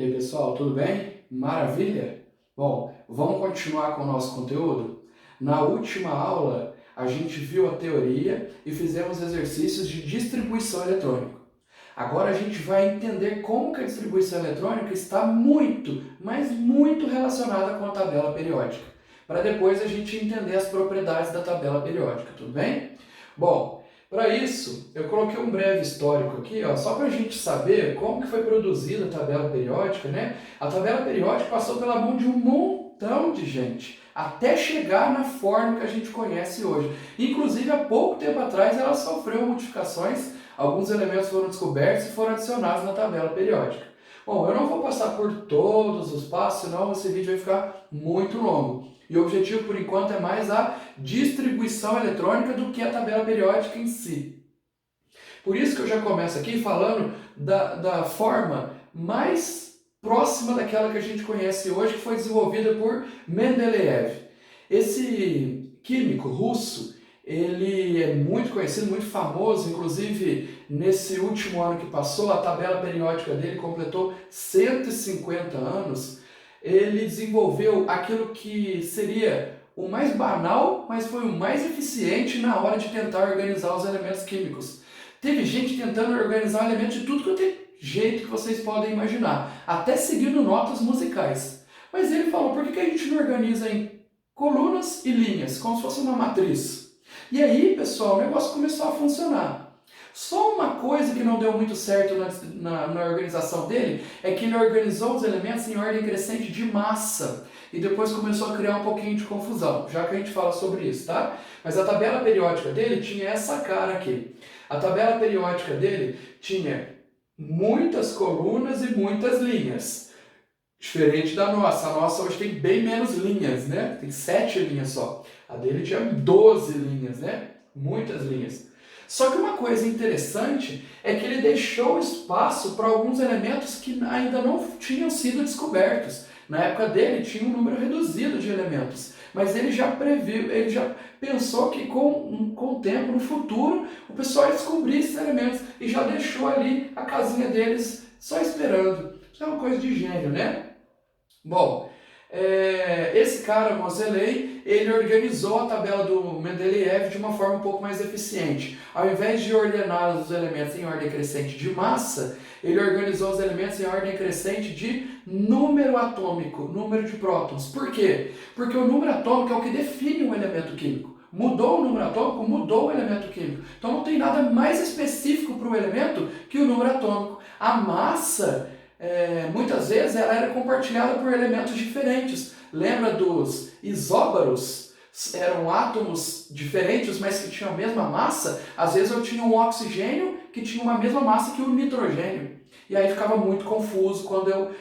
E aí, pessoal, tudo bem? Maravilha? Bom, vamos continuar com o nosso conteúdo? Na última aula, a gente viu a teoria e fizemos exercícios de distribuição eletrônica. Agora a gente vai entender como que a distribuição eletrônica está muito, mas muito relacionada com a tabela periódica, para depois a gente entender as propriedades da tabela periódica, tudo bem? Bom, para isso, eu coloquei um breve histórico aqui, ó, só para a gente saber como que foi produzida a tabela periódica, né? A tabela periódica passou pela mão de um montão de gente, até chegar na forma que a gente conhece hoje. Inclusive, há pouco tempo atrás, ela sofreu modificações, alguns elementos foram descobertos e foram adicionados na tabela periódica. Bom, eu não vou passar por todos os passos, senão esse vídeo vai ficar muito longo. E o objetivo, por enquanto, é mais a distribuição eletrônica do que a tabela periódica em si. Por isso que eu já começo aqui falando da forma mais próxima daquela que a gente conhece hoje, que foi desenvolvida por Mendeleev. Esse químico russo, ele é muito conhecido, muito famoso, inclusive nesse último ano que passou, a tabela periódica dele completou 150 anos. Ele desenvolveu aquilo que seria o mais banal, mas foi o mais eficiente na hora de tentar organizar os elementos químicos. Teve gente tentando organizar elementos de tudo que é jeito que vocês podem imaginar, até seguindo notas musicais. Mas ele falou, por que a gente não organiza em colunas e linhas, como se fosse uma matriz? E aí, pessoal, o negócio começou a funcionar. Só uma coisa que não deu muito certo na organização dele é que ele organizou os elementos em ordem crescente de massa e depois começou a criar um pouquinho de confusão, já que a gente fala sobre isso, tá? Mas a tabela periódica dele tinha essa cara aqui. A tabela periódica dele tinha muitas colunas e muitas linhas. Diferente da nossa. A nossa hoje tem bem menos linhas, né? Tem 7 linhas só. A dele tinha 12 linhas, né? Muitas linhas. Só que uma coisa interessante é que ele deixou espaço para alguns elementos que ainda não tinham sido descobertos. Na época dele tinha um número reduzido de elementos, mas ele já previu, ele já pensou que com o tempo, no futuro, o pessoal ia descobrir esses elementos e já deixou ali a casinha deles só esperando. Isso é uma coisa de gênio, né? Bom, esse cara, Moseley, ele organizou a tabela do Mendeleev de uma forma um pouco mais eficiente. Ao invés de ordenar os elementos em ordem crescente de massa, ele organizou os elementos em ordem crescente de número atômico, número de prótons. Por quê? Porque o número atômico é o que define um elemento químico. Mudou o número atômico, mudou o elemento químico. Então não tem nada mais específico para o elemento que o número atômico. A massa, muitas vezes, ela era compartilhada por elementos diferentes. Lembra dos isóbaros? Eram átomos diferentes, mas que tinham a mesma massa. Às vezes eu tinha um oxigênio que tinha uma mesma massa que o nitrogênio. E aí ficava muito confuso quando eu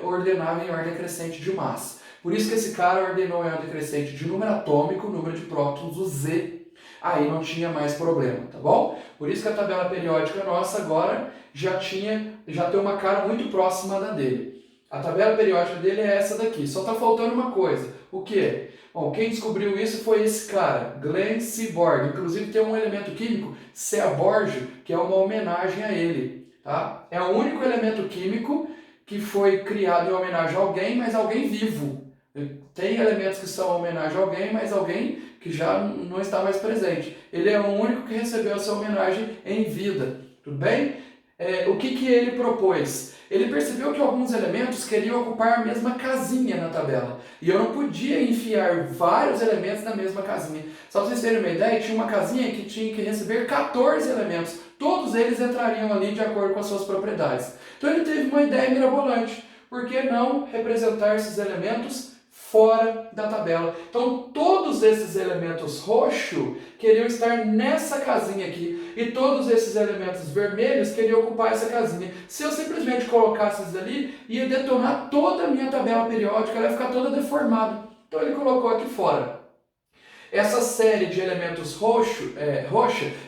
ordenava em ordem crescente de massa. Por isso que esse cara ordenou em ordem crescente de número atômico, número de prótons, o Z. Aí não tinha mais problema, tá bom? Por isso que a tabela periódica nossa agora já tem uma cara muito próxima da dele. A tabela periódica dele é essa daqui, só está faltando uma coisa. O quê? Bom, quem descobriu isso foi esse cara, Glenn Seaborg. Inclusive tem um elemento químico, Seaborg, que é uma homenagem a ele. Tá? É o único elemento químico que foi criado em homenagem a alguém, mas alguém vivo. Tem elementos que são homenagem a alguém, mas alguém que já não está mais presente. Ele é o único que recebeu essa homenagem em vida. Tudo bem? O que ele propôs? Ele percebeu que alguns elementos queriam ocupar a mesma casinha na tabela. E eu não podia enfiar vários elementos na mesma casinha. Só para vocês terem uma ideia, tinha uma casinha que tinha que receber 14 elementos. Todos eles entrariam ali de acordo com as suas propriedades. Então ele teve uma ideia mirabolante. Por que não representar esses elementos fora da tabela? Então todos esses elementos roxos queriam estar nessa casinha aqui e todos esses elementos vermelhos queriam ocupar essa casinha. Se eu simplesmente colocasse esses ali, ia detonar toda a minha tabela periódica, ela ia ficar toda deformada. Então ele colocou aqui fora. Essa série de elementos roxa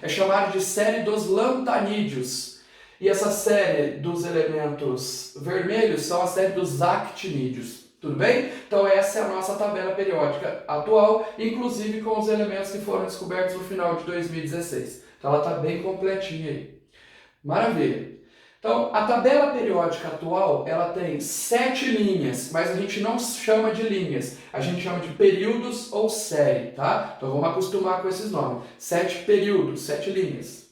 é chamada de série dos lantanídeos. E essa série dos elementos vermelhos são a série dos actinídeos. Tudo bem? Então essa é a nossa tabela periódica atual, inclusive com os elementos que foram descobertos no final de 2016. Então ela está bem completinha aí. Maravilha! Então, a tabela periódica atual, ela tem 7 linhas, mas a gente não chama de linhas, a gente chama de períodos ou série, tá? Então vamos acostumar com esses nomes. 7 períodos, 7 linhas.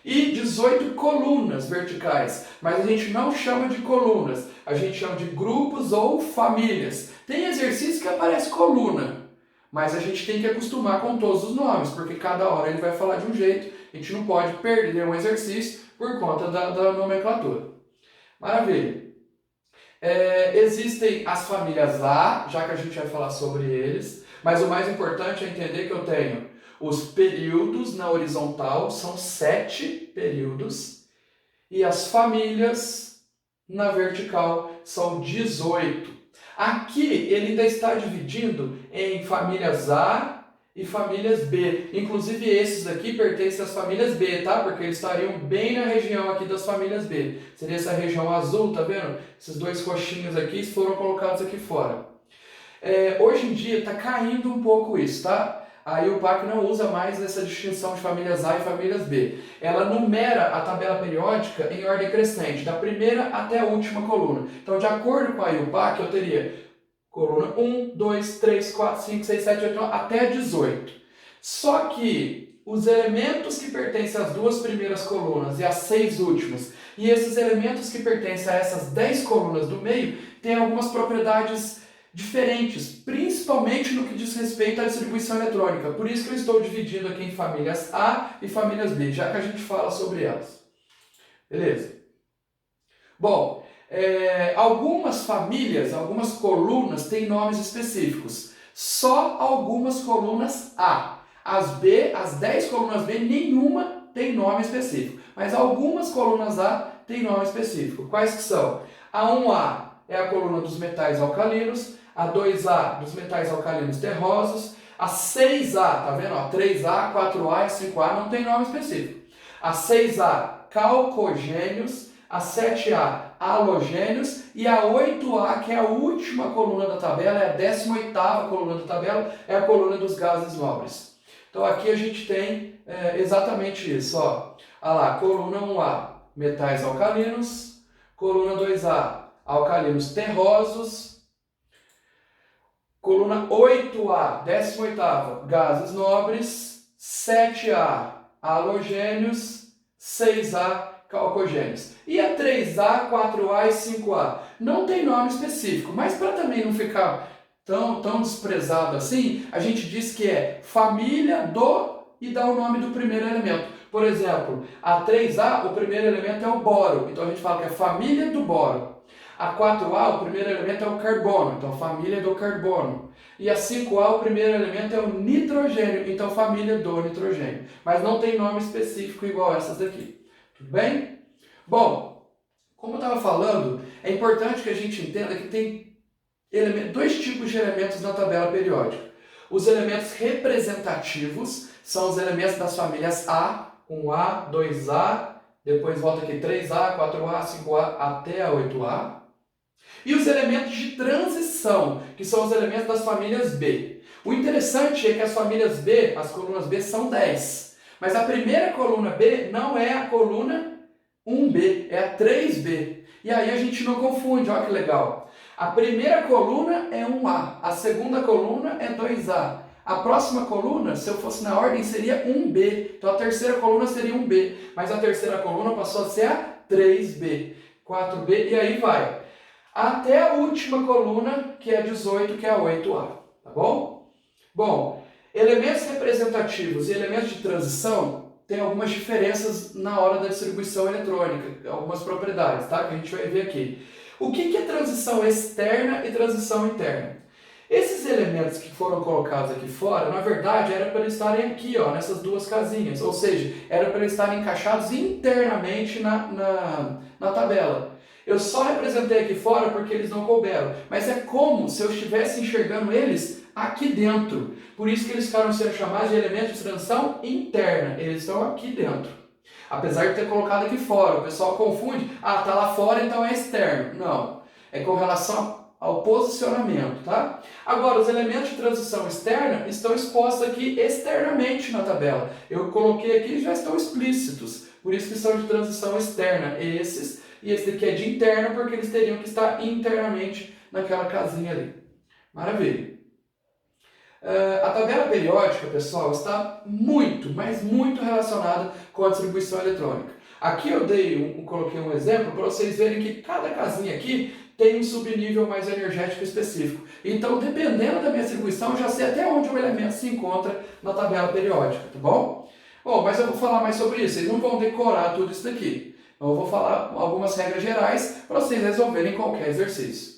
E 18 colunas verticais, mas a gente não chama de colunas, a gente chama de grupos ou famílias. Tem exercício que aparece coluna, mas a gente tem que acostumar com todos os nomes, porque cada hora ele vai falar de um jeito, a gente não pode perder um exercício por conta da nomenclatura. Maravilha. Existem as famílias A, já que a gente vai falar sobre eles, mas o mais importante é entender que eu tenho os períodos na horizontal, são 7 períodos, e as famílias na vertical são 18. Aqui ele ainda está dividindo em famílias A e famílias B. Inclusive esses daqui pertencem às famílias B, tá? Porque eles estariam bem na região aqui das famílias B. Seria essa região azul, tá vendo? Esses dois roxinhos aqui foram colocados aqui fora. Hoje em dia está caindo um pouco isso, tá? Aí o PAC não usa mais essa distinção de famílias A e famílias B. Ela numera a tabela periódica em ordem crescente, da primeira até a última coluna. Então, de acordo com a IUPAC, eu teria coluna 1, 2, 3, 4, 5, 6, 7, 8, 9, até 18. Só que os elementos que pertencem às duas primeiras colunas e às 6 últimas, e esses elementos que pertencem a essas 10 colunas do meio, têm algumas propriedades diferentes, principalmente no que diz respeito à distribuição eletrônica. Por isso que eu estou dividindo aqui em famílias A e famílias B, já que a gente fala sobre elas. Beleza? Bom, algumas famílias, algumas colunas têm nomes específicos. Só algumas colunas A. As B, as 10 colunas B, nenhuma tem nome específico. Mas algumas colunas A têm nome específico. Quais que são? A 1A é a coluna dos metais alcalinos, a 2A dos metais alcalinos terrosos, a 6A, tá vendo? A 3A, 4A e 5A não tem nome específico. A 6A, calcogênios, a 7A, halogênios e a 8A, que é a última coluna da tabela, é a 18ª coluna da tabela, é a coluna dos gases nobres. Então aqui a gente tem exatamente isso, ó. Olha lá, coluna 1A, metais alcalinos, coluna 2A, alcalinos terrosos, coluna 8A, 18ª, gases nobres, 7A, halogênios, 6A, calcogênios. E a 3A, 4A e 5A? Não tem nome específico, mas para também não ficar tão desprezado assim, a gente diz que é família do e dá o nome do primeiro elemento. Por exemplo, a 3A, o primeiro elemento é o boro, então a gente fala que é família do boro. A 4A, o primeiro elemento é o carbono, então família do carbono. E a 5A, o primeiro elemento é o nitrogênio, então família do nitrogênio. Mas não tem nome específico igual essas daqui. Tudo bem? Bom, como eu estava falando, é importante que a gente entenda que tem dois tipos de elementos na tabela periódica. Os elementos representativos são os elementos das famílias A, 1A, 2A, depois volta aqui 3A, 4A, 5A até a 8A. E os elementos de transição, que são os elementos das famílias B. O interessante é que as famílias B, as colunas B, são 10. Mas a primeira coluna B não é a coluna 1B, é a 3B. E aí a gente não confunde, olha que legal. A primeira coluna é 1A, a segunda coluna é 2A. A próxima coluna, se eu fosse na ordem, seria 1B. Então a terceira coluna seria 1B. Mas a terceira coluna passou a ser a 3B, 4B e aí vai. Até a última coluna, que é a 18, que é a 8A. Tá bom? Bom, elementos representativos e elementos de transição têm algumas diferenças na hora da distribuição eletrônica, algumas propriedades, tá? Que a gente vai ver aqui. O que é transição externa e transição interna? Esses elementos que foram colocados aqui fora, na verdade, era para eles estarem aqui, ó, nessas duas casinhas. Ou seja, era para eles estarem encaixados internamente na tabela. Eu só representei aqui fora porque eles não couberam. Mas é como se eu estivesse enxergando eles aqui dentro. Por isso que eles ficaram sendo chamados de elementos de transição interna. Eles estão aqui dentro. Apesar de ter colocado aqui fora. O pessoal confunde. Ah, tá lá fora, então é externo. Não. É com relação ao posicionamento, tá? Agora, os elementos de transição externa estão expostos aqui externamente na tabela. Eu coloquei aqui e já estão explícitos. por isso que são de transição externa, esses, e esse daqui é de interna, porque eles teriam que estar internamente naquela casinha ali. Maravilha. A tabela periódica, pessoal, está muito, mas muito relacionada com a distribuição eletrônica. Aqui eu coloquei um exemplo para vocês verem que cada casinha aqui tem um subnível mais energético específico. Então, dependendo da minha distribuição, eu já sei até onde o elemento se encontra na tabela periódica, tá bom? Bom, mas eu vou falar mais sobre isso, vocês não vão decorar tudo isso daqui. Então, eu vou falar algumas regras gerais para vocês resolverem qualquer exercício.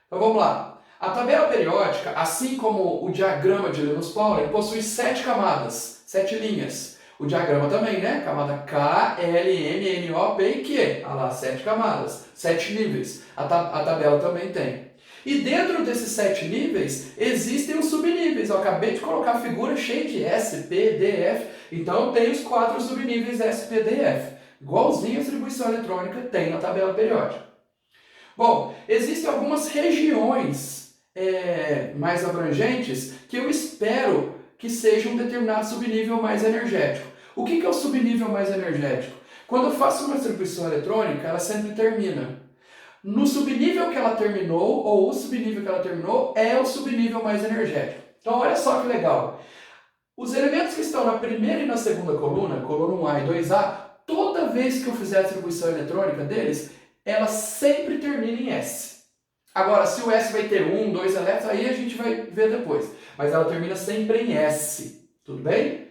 Então, vamos lá. A tabela periódica, assim como o diagrama de Linus-Pauling, possui 7 camadas, 7 linhas. O diagrama também, né? Camada K, L, M, N, O, P e Q. Olha lá, 7 camadas, 7 níveis. A tabela também tem. E dentro desses 7 níveis, existem os subníveis. Eu acabei de colocar a figura cheia de S, P, D, F. Então, tem os 4 subníveis S, P, D, F. Igualzinho a distribuição eletrônica tem na tabela periódica. Bom, existem algumas regiões mais abrangentes que eu espero que seja um determinado subnível mais energético. O que é o subnível mais energético? Quando eu faço uma distribuição eletrônica, ela sempre termina. No subnível que ela terminou, ou o subnível que ela terminou, é o subnível mais energético. Então, olha só que legal. Os elementos que estão na primeira e na segunda coluna, coluna 1A e 2A, toda vez que eu fizer a distribuição eletrônica deles, ela sempre termina em S. Agora, se o S vai ter 1, 2 elétrons, aí a gente vai ver depois. Mas ela termina sempre em S. Tudo bem?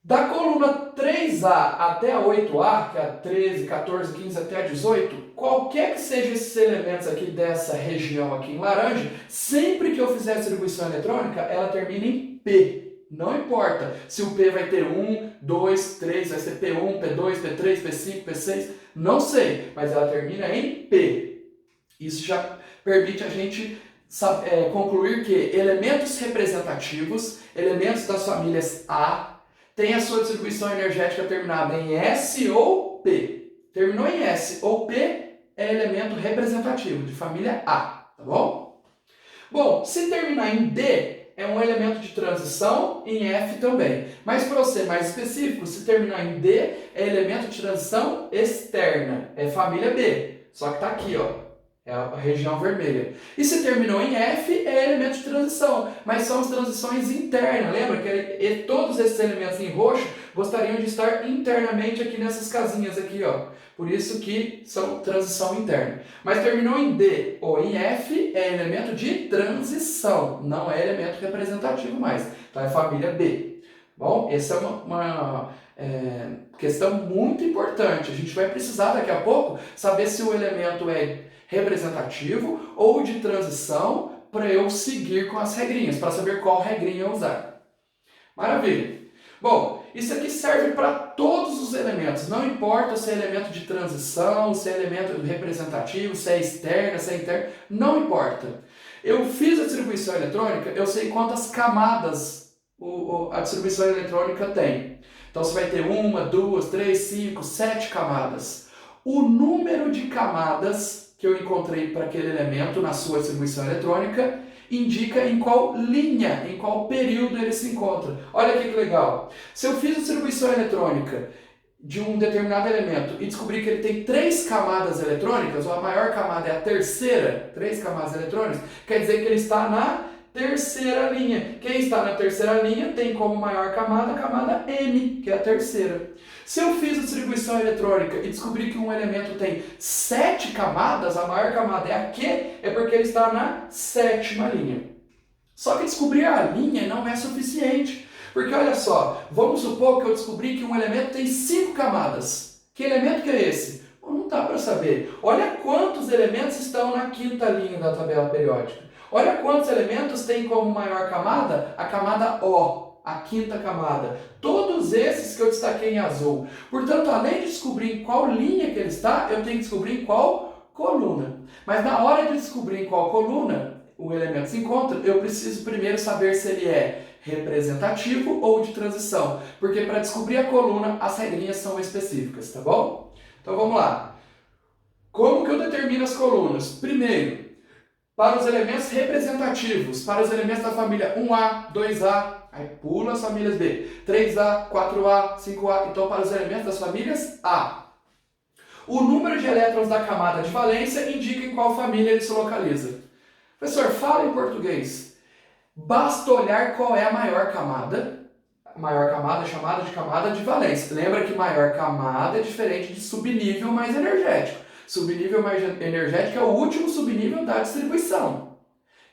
Da coluna 3A até a 8A, que é a 13, 14, 15 até a 18, qualquer que seja esses elementos aqui dessa região aqui em laranja, sempre que eu fizer a distribuição eletrônica, ela termina em P. Não importa se o P vai ter 1, 2, 3, vai ser P1, P2, P3, P5, P6, não sei, mas ela termina em P. Isso já permite a gente concluir que elementos representativos, elementos das famílias A, têm a sua distribuição energética terminada em S ou P. Terminou em S ou P é elemento representativo de família A, tá bom? Bom, se terminar em D, é um elemento de transição, em F também. Mas para ser mais específico, se terminar em D, é elemento de transição externa, é família B. Só que está aqui, ó. É a região vermelha. E se terminou em F, é elemento de transição. Mas são as transições internas. Lembra que todos esses elementos em roxo gostariam de estar internamente aqui nessas casinhas aqui, ó. Por isso que são transição interna. Mas terminou em D ou em F, é elemento de transição. Não é elemento representativo mais. Então é família B. Bom, essa é uma questão muito importante. A gente vai precisar daqui a pouco saber se o elemento é representativo ou de transição para eu seguir com as regrinhas, para saber qual regrinha usar. Maravilha! Bom, isso aqui serve para todos os elementos, não importa se é elemento de transição, se é elemento representativo, se é externo, se é interno, não importa. Eu fiz a distribuição eletrônica, eu sei quantas camadas a distribuição eletrônica tem. Então você vai ter 1, 2, 3, 5, 7 camadas. O número de camadas que eu encontrei para aquele elemento na sua distribuição eletrônica indica em qual linha, em qual período ele se encontra. Olha aqui que legal. Se eu fiz a distribuição eletrônica de um determinado elemento e descobri que ele tem 3 camadas eletrônicas, ou a maior camada é a terceira, 3 camadas eletrônicas, quer dizer que ele está na terceira linha. Quem está na terceira linha tem como maior camada a camada M, que é a terceira. Se eu fiz a distribuição eletrônica e descobri que um elemento tem 7 camadas, a maior camada é a Q, é porque ele está na 7ª linha. Só que descobrir a linha não é suficiente. Porque olha só, vamos supor que eu descobri que um elemento tem 5 camadas. Que elemento que é esse? Não dá para saber. Olha quantos elementos estão na 5ª linha da tabela periódica. Olha quantos elementos tem como maior camada a camada O, a 5ª camada. Todos esses que eu destaquei em azul. Portanto, além de descobrir em qual linha que ele está, eu tenho que descobrir em qual coluna. Mas na hora de descobrir em qual coluna o elemento se encontra, eu preciso primeiro saber se ele é representativo ou de transição. Porque para descobrir a coluna, as regrinhas são específicas, tá bom? Então vamos lá. Como que eu determino as colunas? Primeiro, para os elementos representativos, para os elementos da família 1A, 2A, Aí pula as famílias B. 3A, 4A, 5A. Então, para os elementos das famílias A. O número de elétrons da camada de valência indica em qual família ele se localiza. Professor, fala em português. Basta olhar qual é a maior camada. A maior camada é chamada de camada de valência. Lembra que maior camada é diferente de subnível mais energético. Subnível mais energético é o último subnível da distribuição,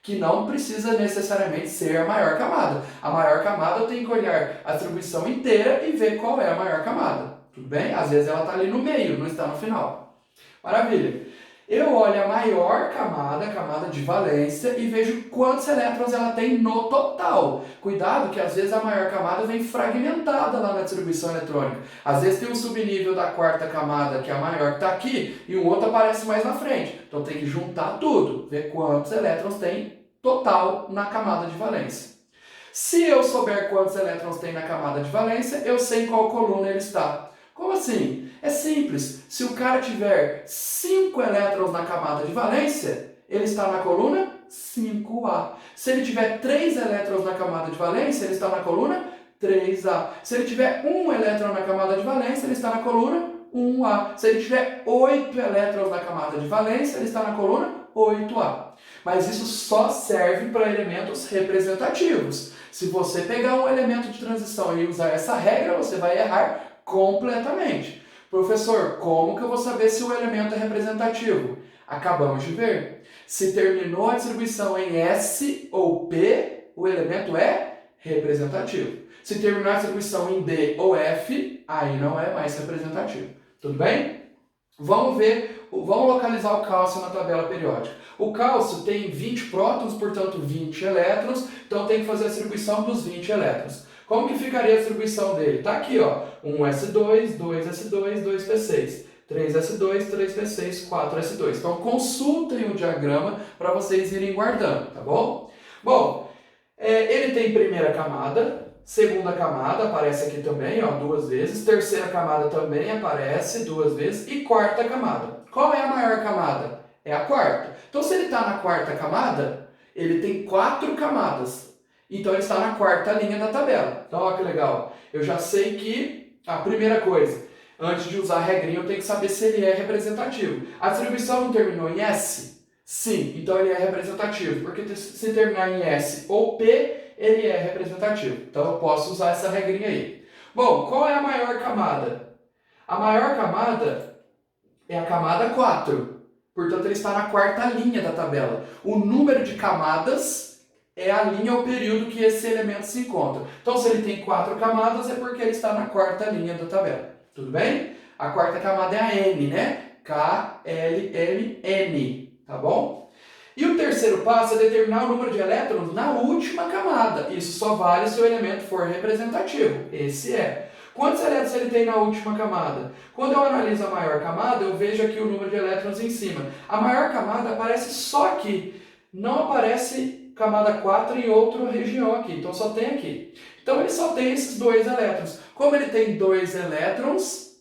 que não precisa necessariamente ser a maior camada. A maior camada eu tenho que olhar a distribuição inteira e ver qual é a maior camada. Tudo bem? Às vezes ela está ali no meio, não está no final. Maravilha. Eu olho a maior camada, a camada de valência, e vejo quantos elétrons ela tem no total. Cuidado que às vezes a maior camada vem fragmentada lá na distribuição eletrônica. Às vezes tem um subnível da quarta camada, que é a maior que está aqui, e um outro aparece mais na frente. Então tem que juntar tudo, ver quantos elétrons tem total na camada de valência. Se eu souber quantos elétrons tem na camada de valência, eu sei em qual coluna ele está. Como assim? É simples. Se o cara tiver 5 elétrons na camada de valência, ele está na coluna 5A. Se ele tiver 3 elétrons na camada de valência, ele está na coluna 3A. Se ele tiver 1 elétron na camada de valência, ele está na coluna 1A. Se ele tiver 8 elétrons na camada de valência, ele está na coluna 8A. Mas isso só serve para elementos representativos. Se você pegar um elemento de transição e usar essa regra, você vai errar completamente. Professor, como que eu vou saber se o elemento é representativo? Acabamos de ver. Se terminou a distribuição em S ou P, o elemento é representativo. Se terminou a distribuição em D ou F, aí não é mais representativo. Tudo bem? Vamos localizar o cálcio na tabela periódica. O cálcio tem 20 prótons, portanto 20 elétrons, então tem que fazer a distribuição dos 20 elétrons. Como que ficaria a distribuição dele? Está aqui, ó, 1s2, 2s2, 2p6, 3s2, 3p6, 4s2. Então consultem o diagrama para vocês irem guardando, tá bom? Bom, ele tem primeira camada, segunda camada aparece aqui também, ó, 2 vezes, terceira camada também aparece 2 vezes e quarta camada. Qual é a maior camada? É a quarta. Então se ele está na quarta camada, ele tem 4 camadas. Então ele está na quarta linha da tabela. Então olha que legal. Eu já sei que a primeira coisa, antes de usar a regrinha, eu tenho que saber se ele é representativo. A distribuição não terminou em S? Sim, então ele é representativo, porque se terminar em S ou P, ele é representativo. Então eu posso usar essa regrinha aí. Bom, qual é a maior camada? A maior camada é a camada 4. Portanto, ele está na quarta linha da tabela. O número de camadas é a linha ou período que esse elemento se encontra. Então, se ele tem 4 camadas, é porque ele está na quarta linha da tabela. Tudo bem? A quarta camada é a N, né? K, L, M, N. Tá bom? E o terceiro passo é determinar o número de elétrons na última camada. Isso só vale se o elemento for representativo. Esse é. Quantos elétrons ele tem na última camada? Quando eu analiso a maior camada, eu vejo aqui o número de elétrons em cima. A maior camada aparece só aqui. Não aparece camada 4 em outra região aqui, então só tem aqui. Então ele só tem esses 2 elétrons. Como ele tem 2 elétrons,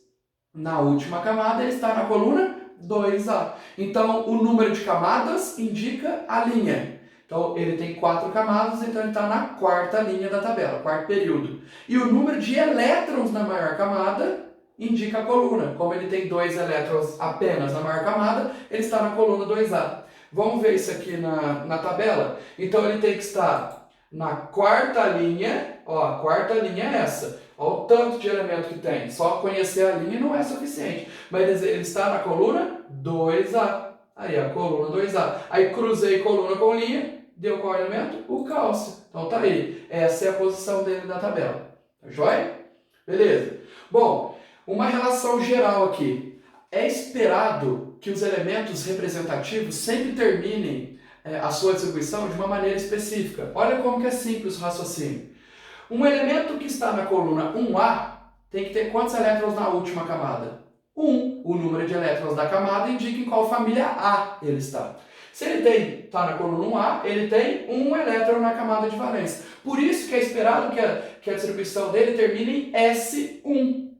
na última camada ele está na coluna 2A. Então o número de camadas indica a linha. Então ele tem 4 camadas, então ele está na quarta linha da tabela, quarto período. E o número de elétrons na maior camada indica a coluna. Como ele tem 2 elétrons apenas na maior camada, ele está na coluna 2A. Vamos ver isso aqui na tabela? Então ele tem que estar na quarta linha, ó, a quarta linha é essa. Olha o tanto de elemento que tem. Só conhecer a linha não é suficiente. Mas ele está na coluna 2A. Aí a coluna 2A. Aí cruzei coluna com linha, deu qual elemento? O cálcio. Então tá aí. Essa é a posição dele na tabela. Tá joia? Beleza. Bom, uma relação geral aqui. É esperado que os elementos representativos sempre terminem a sua distribuição de uma maneira específica. Olha como que é simples o raciocínio. Um elemento que está na coluna 1A tem que ter quantos elétrons na última camada? 1. O número de elétrons da camada indica em qual família A ele está. Se ele está na coluna 1A, ele tem 1 elétron na camada de valência. Por isso que é esperado que a distribuição dele termine em S1.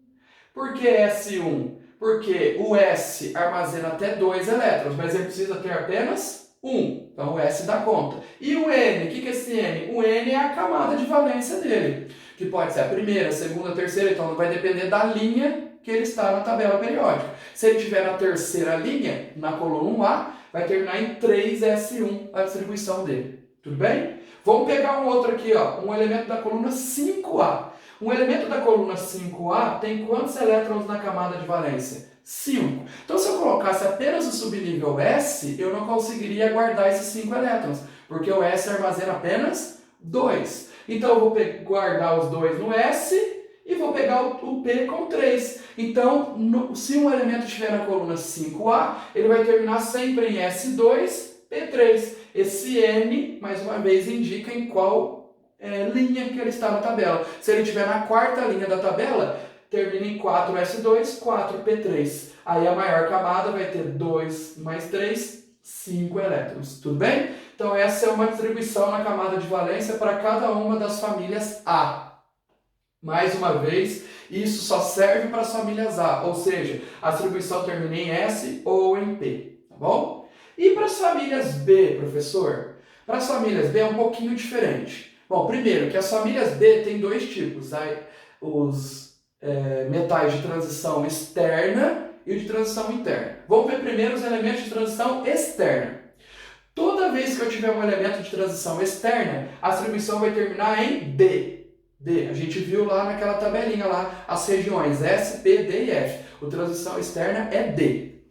Por que S1? Porque o S armazena até 2 elétrons, mas ele precisa ter apenas 1. Então o S dá conta. E o N, o que é esse N? O N é a camada de valência dele, que pode ser a primeira, a segunda, a terceira, então vai depender da linha que ele está na tabela periódica. Se ele estiver na terceira linha, na coluna 1A, vai terminar em 3S1 a distribuição dele. Tudo bem? Vamos pegar um outro aqui, ó, um elemento da coluna 5A. Um elemento da coluna 5A tem quantos elétrons na camada de valência? 5. Então, se eu colocasse apenas o subnível S, eu não conseguiria guardar esses 5 elétrons, porque o S armazena apenas 2. Então, eu vou guardar os 2 no S e vou pegar o P com 3. Então, se um elemento estiver na coluna 5A, ele vai terminar sempre em S2, P3. Esse N, mais uma vez, indica em qual linha que ele está na tabela. Se ele estiver na quarta linha da tabela, termina em 4S2, 4P3. Aí a maior camada vai ter 2 mais 3, 5 elétrons. Tudo bem? Então essa é uma distribuição na camada de valência para cada uma das famílias A. Mais uma vez, isso só serve para as famílias A, ou seja, a distribuição termina em S ou em P. Tá bom? E para as famílias B, professor? Para as famílias B é um pouquinho diferente. Bom, primeiro que as famílias B têm dois tipos, os metais de transição externa e de transição interna. Vamos ver primeiro os elementos de transição externa. Toda vez que eu tiver um elemento de transição externa, a distribuição vai terminar em D. D. A gente viu lá naquela tabelinha lá as regiões S, P, D e F. A transição externa é D.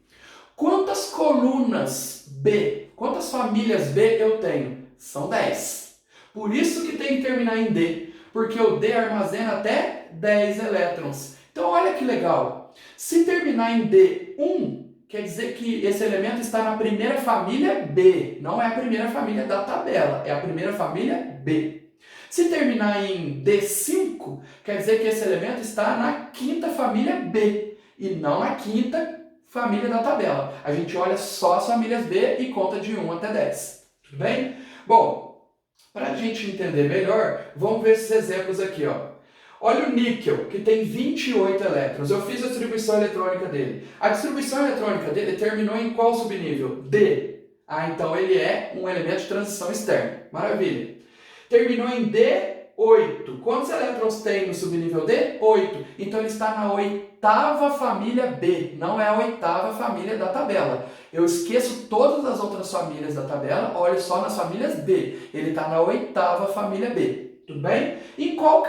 Quantas colunas B, quantas famílias B eu tenho? São 10. Por isso que tem que terminar em D, porque o D armazena até 10 elétrons. Então olha que legal. Se terminar em D1, quer dizer que esse elemento está na primeira família B. Não é a primeira família da tabela, é a primeira família B. Se terminar em D5, quer dizer que esse elemento está na quinta família B e não na quinta família da tabela. A gente olha só as famílias B e conta de 1 até 10. Tudo bem? Bom, para a gente entender melhor, vamos ver esses exemplos aqui, ó. Olha o níquel, que tem 28 elétrons. Eu fiz a distribuição eletrônica dele. A distribuição eletrônica dele terminou em qual subnível? D. Ah, então ele é um elemento de transição externa. Maravilha. Terminou em D8. Quantos elétrons tem no subnível D? 8. Então ele está na oitava família B, não é a oitava família da tabela. Eu esqueço todas as outras famílias da tabela, olho só nas famílias B. Ele está na oitava família B. Tudo bem? Em qual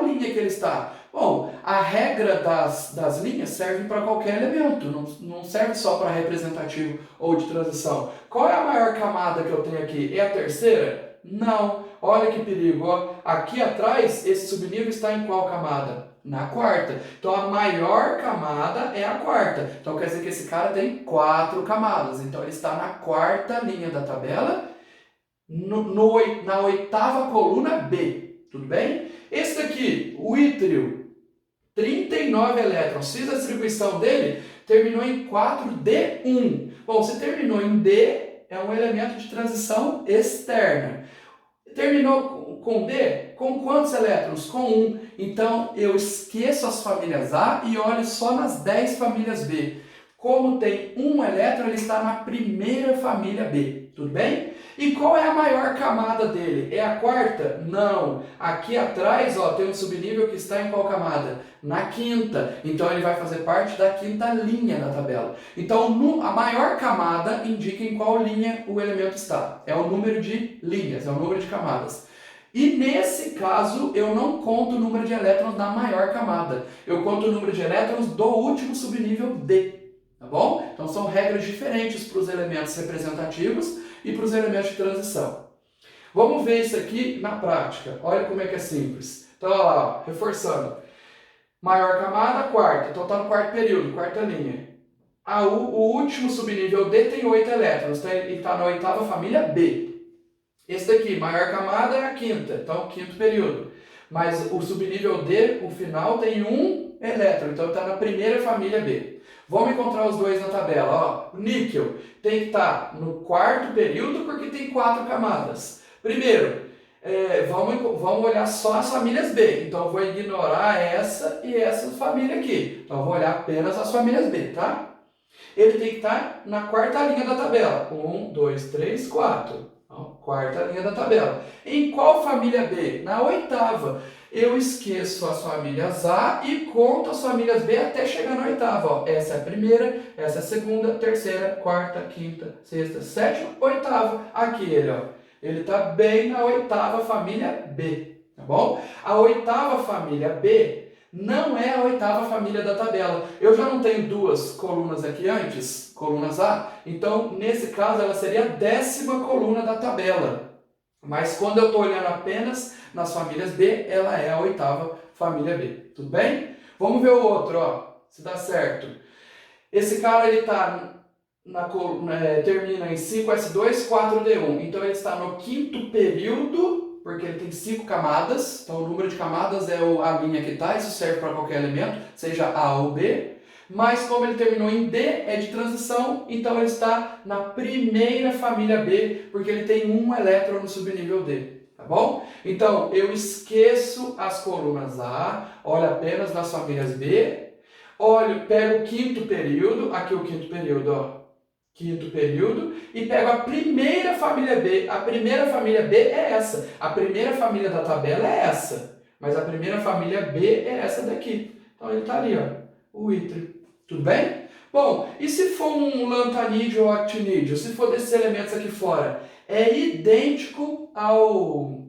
linha que ele está? Bom, a regra das linhas serve para qualquer elemento, não serve só para representativo ou de transição. Qual é a maior camada que eu tenho aqui? É a terceira? Não. Olha que perigo. Ó. Aqui atrás, esse subnível está em qual camada? Na quarta. Então a maior camada é a quarta. Então quer dizer que esse cara tem 4 camadas. Então ele está na quarta linha da tabela, na oitava coluna B. Tudo bem? Esse daqui, o ítrio, 39 elétrons. Fiz a distribuição dele, terminou em 4D1. Bom, se terminou em D, é um elemento de transição externa. Terminou com D? Com quantos elétrons? Com 1. Então, eu esqueço as famílias A e olho só nas 10 famílias B. Como tem 1 elétron, ele está na primeira família B. Tudo bem? E qual é a maior camada dele? É a quarta? Não. Aqui atrás, ó, tem um subnível que está em qual camada? Na quinta. Então, ele vai fazer parte da quinta linha da tabela. Então, a maior camada indica em qual linha o elemento está. É o número de linhas, é o número de camadas. E nesse caso, eu não conto o número de elétrons da maior camada. Eu conto o número de elétrons do último subnível D. Tá bom? Então são regras diferentes para os elementos representativos e para os elementos de transição. Vamos ver isso aqui na prática. Olha como é que é simples. Então, olha lá, ó, reforçando. Maior camada, quarta. Então está no quarto período, quarta linha. O último subnível D tem 8 elétrons. Então ele está na oitava família B. Esse daqui, maior camada, é a quinta. Então, quinto período. Mas o subnível D, o final, tem 1 elétron. Então está na primeira família B. Vamos encontrar os dois na tabela. Ó, o níquel tem que estar no quarto período porque tem 4 camadas. Primeiro, vamos olhar só as famílias B. Então, eu vou ignorar essa e essa família aqui. Então, eu vou olhar apenas as famílias B, tá? ele tem que estar na quarta linha da tabela. 1, 2, 3, 4. Então, quarta linha da tabela. Em qual família B? Na oitava. Eu esqueço as famílias A e conto as famílias B até chegar na oitava. Ó, essa é a primeira, essa é a segunda, terceira, quarta, quinta, sexta, sétima, oitava. Aqui ele, ó. Ele está bem na oitava família B, tá bom? A oitava família B não é a oitava família da tabela. Eu já não tenho duas colunas aqui antes, colunas A, então nesse caso ela seria a 10ª coluna da tabela. Mas quando eu estou olhando apenas nas famílias B, ela é a oitava família B. Tudo bem? Vamos ver o outro, ó, se dá certo. Esse cara ele está termina em 5S2, 4D1. Então ele está no quinto período, porque ele tem 5 camadas. Então o número de camadas é a linha que está, isso serve para qualquer elemento, seja A ou B. Mas como ele terminou em D, é de transição, então ele está na primeira família B, porque ele tem um elétron no subnível D. Tá bom? Então eu esqueço as colunas A, olho apenas nas famílias B, olho, pego o quinto período, aqui o quinto período, ó. Quinto período, e pego a primeira família B. A primeira família B é essa. A primeira família da tabela é essa. Mas a primeira família B é essa daqui. Então ele está ali, ó, o ítrio. Tudo bem? Bom, e se for um lantanídeo ou actinídeo? Se for desses elementos aqui fora? É idêntico ao...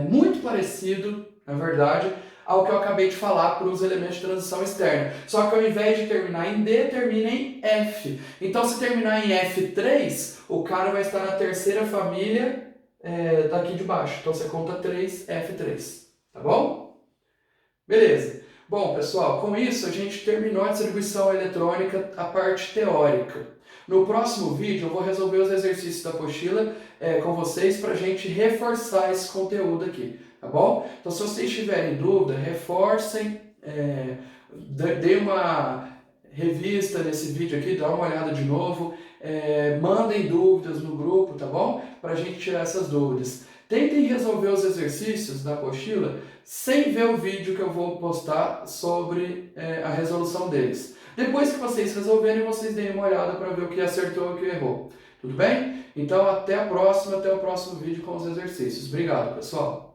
muito parecido, na verdade, ao que eu acabei de falar para os elementos de transição externa. Só que ao invés de terminar em D, termina em F. Então, se terminar em F3, o cara vai estar na terceira família daqui de baixo. Então, você conta 3, F3. Tá bom? Beleza. Bom, pessoal, com isso a gente terminou a distribuição eletrônica, a parte teórica. No próximo vídeo eu vou resolver os exercícios da apostila com vocês para a gente reforçar esse conteúdo aqui. Tá bom? Então, se vocês tiverem dúvida, reforcem, dê uma revista nesse vídeo aqui, dá uma olhada de novo, mandem dúvidas no grupo, tá bom? Para a gente tirar essas dúvidas. Tentem resolver os exercícios da apostila sem ver o vídeo que eu vou postar sobre a resolução deles. Depois que vocês resolverem, vocês deem uma olhada para ver o que acertou e o que errou. Tudo bem? Então, até a próxima, até o próximo vídeo com os exercícios. Obrigado, pessoal!